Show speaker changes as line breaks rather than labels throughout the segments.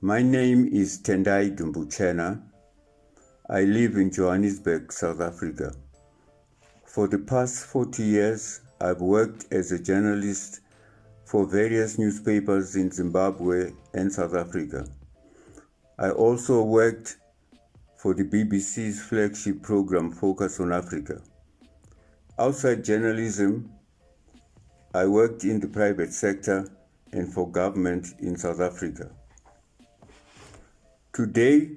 My name is Tendai Dumbuchena. I live in Johannesburg, South Africa. For the past 40 years, I've worked as a journalist for various newspapers in Zimbabwe and South Africa. I also worked for the BBC's flagship program Focus on Africa. Outside journalism, I worked in the private sector and for government in South Africa. Today,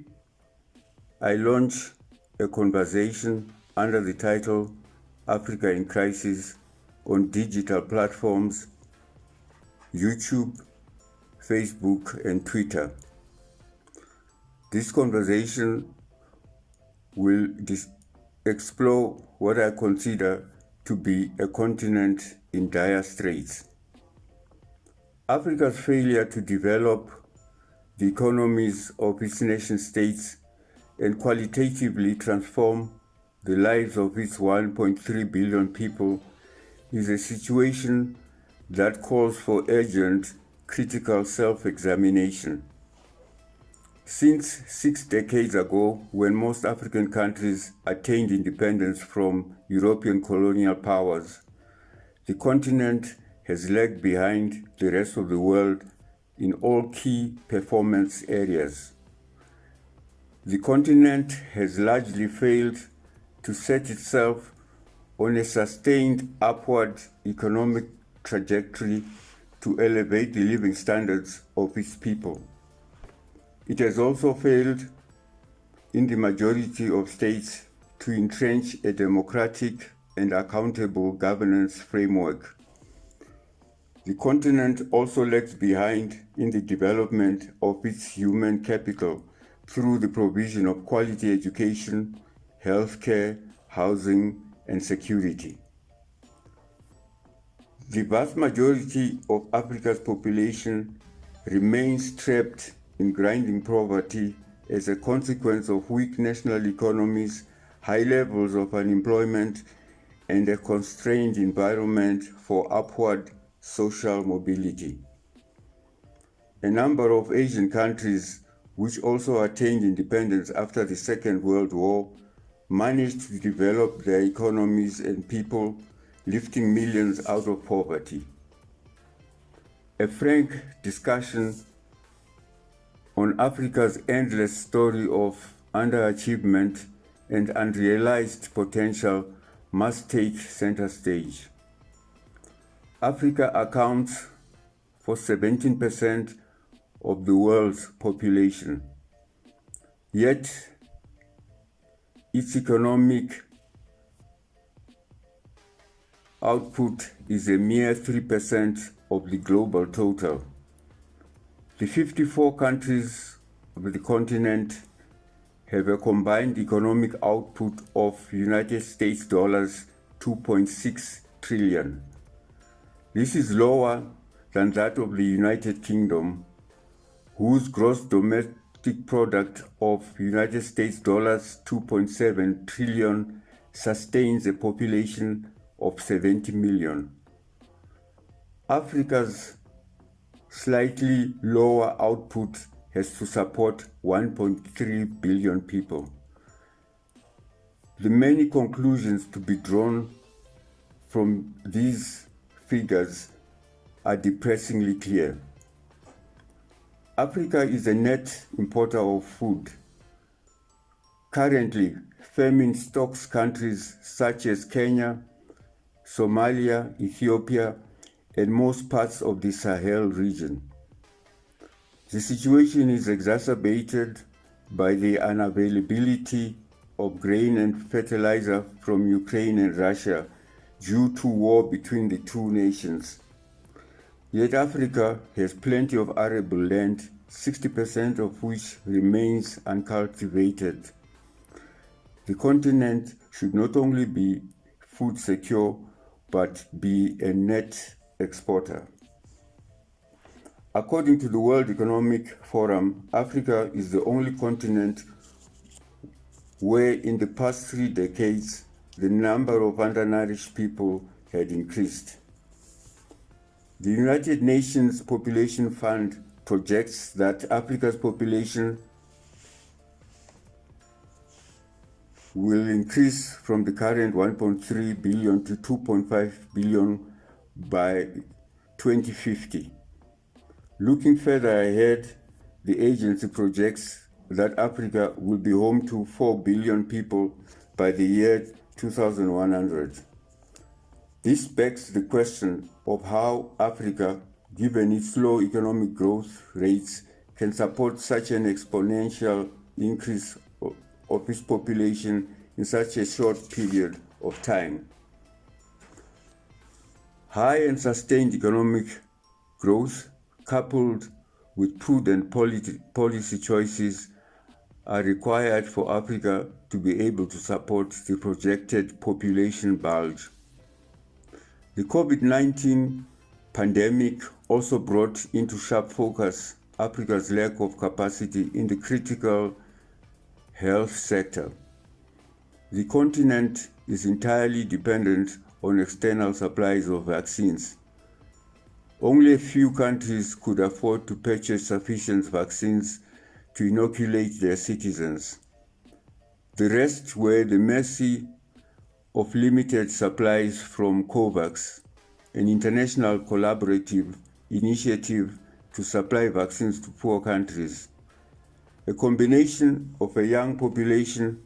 I launch a conversation under the title Africa in Crisis on digital platforms, YouTube, Facebook, and Twitter. This conversation will explore what I consider to be a continent in dire straits. Africa's failure to develop the economies of its nation states and qualitatively transform the lives of its 1.3 billion people is a situation that calls for urgent, critical self-examination. Since 6 decades ago, when most African countries attained independence from European colonial powers, the continent has lagged behind the rest of the world in all key performance areas. The continent has largely failed to set itself on a sustained upward economic trajectory to elevate the living standards of its people. It has also failed in the majority of states to entrench a democratic and accountable governance framework. The continent also lags behind in the development of its human capital through the provision of quality education, healthcare, housing, and security. The vast majority of Africa's population remains trapped in grinding poverty as a consequence of weak national economies, high levels of unemployment, and a constrained environment for upward social mobility. A number of Asian countries, which also attained independence after the Second World War, managed to develop their economies and people, lifting millions out of poverty. A frank discussion on Africa's endless story of underachievement and unrealized potential must take center stage. Africa accounts for 17% of the world's population, yet its economic output is a mere 3% of the global total. The 54 countries of the continent have a combined economic output of United States dollars 2.6 trillion. This is lower than that of the United Kingdom, whose gross domestic product of United States dollars 2.7 trillion sustains a population of 70 million. Africa's slightly lower output has to support 1.3 billion people. The many conclusions to be drawn from these figures are depressingly clear. Africa is a net importer of food. Currently, famine stalks countries such as Kenya, Somalia, Ethiopia, and most parts of the Sahel region. The situation is exacerbated by the unavailability of grain and fertilizer from Ukraine and Russia due to war between the two nations. Yet Africa has plenty of arable land, 60% of which remains uncultivated. The continent should not only be food secure, but be a net exporter. According to the World Economic Forum, Africa is the only continent where in the past 3 decades, the number of undernourished people had increased. The United Nations Population Fund projects that Africa's population will increase from the current 1.3 billion to 2.5 billion by 2050. Looking further ahead, the agency projects that Africa will be home to 4 billion people by the year 2100. This begs the question of how Africa, given its low economic growth rates, can support such an exponential increase of its population in such a short period of time. High and sustained economic growth, coupled with prudent policy choices, are required for Africa to be able to support the projected population bulge. The COVID-19 pandemic also brought into sharp focus Africa's lack of capacity in the critical health sector. The continent is entirely dependent on external supplies of vaccines. Only a few countries could afford to purchase sufficient vaccines to inoculate their citizens. The rest were the mercy of limited supplies from COVAX, an international collaborative initiative to supply vaccines to poor countries. A combination of a young population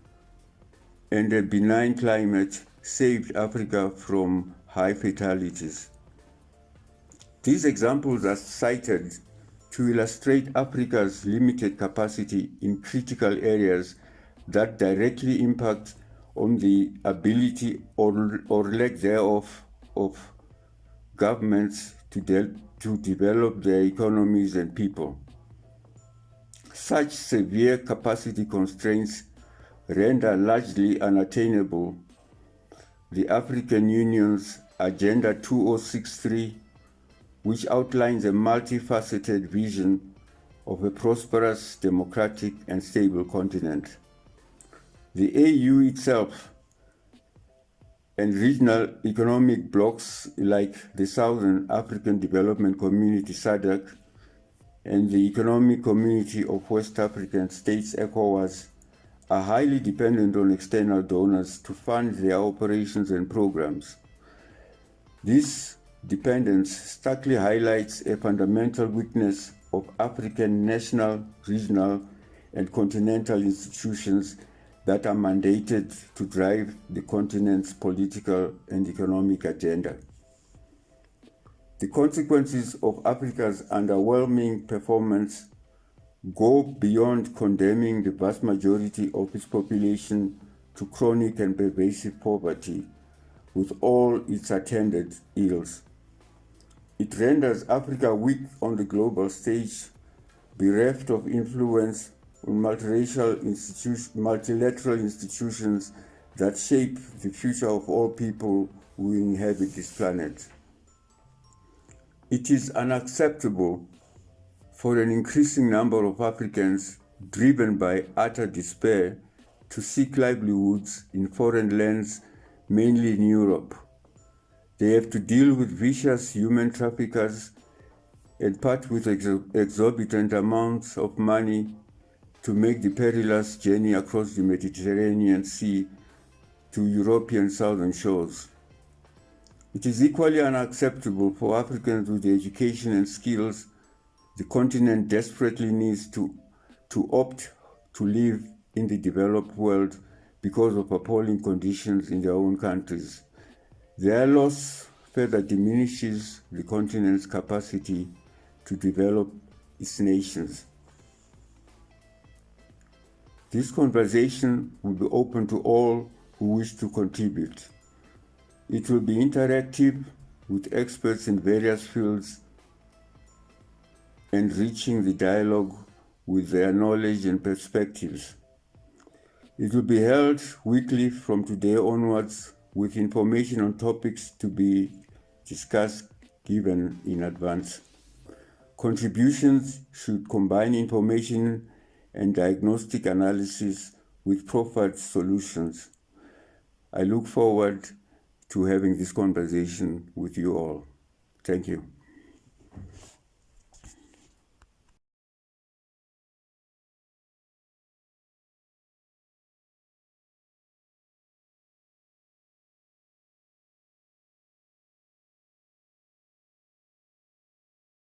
and a benign climate saved Africa from high fatalities. These examples are cited to illustrate Africa's limited capacity in critical areas that directly impact on the ability or lack thereof of governments to develop their economies and people. Such severe capacity constraints render largely unattainable the African Union's Agenda 2063, which outlines a multifaceted vision of a prosperous, democratic, and stable continent. The AU itself and regional economic blocs like the Southern African Development Community (SADC) and the Economic Community of West African States (ECOWAS) are highly dependent on external donors to fund their operations and programs. This dependence starkly highlights a fundamental weakness of African national, regional, and continental institutions that are mandated to drive the continent's political and economic agenda. The consequences of Africa's underwhelming performance go beyond condemning the vast majority of its population to chronic and pervasive poverty, with all its attendant ills. It renders Africa weak on the global stage, bereft of influence on multilateral institutions that shape the future of all people who inhabit this planet. It is unacceptable for an increasing number of Africans driven by utter despair to seek livelihoods in foreign lands, mainly in Europe. They have to deal with vicious human traffickers and part with exorbitant amounts of money to make the perilous journey across the Mediterranean Sea to European southern shores. It is equally unacceptable for Africans with the education and skills the continent desperately needs to opt to live in the developed world because of appalling conditions in their own countries. Their loss further diminishes the continent's capacity to develop its nations. This conversation will be open to all who wish to contribute. It will be interactive with experts in various fields, enriching the dialogue with their knowledge and perspectives. It will be held weekly from today onwards, with information on topics to be discussed given in advance. Contributions should combine information and diagnostic analysis with proffered solutions. I look forward to having this conversation with you all. Thank you.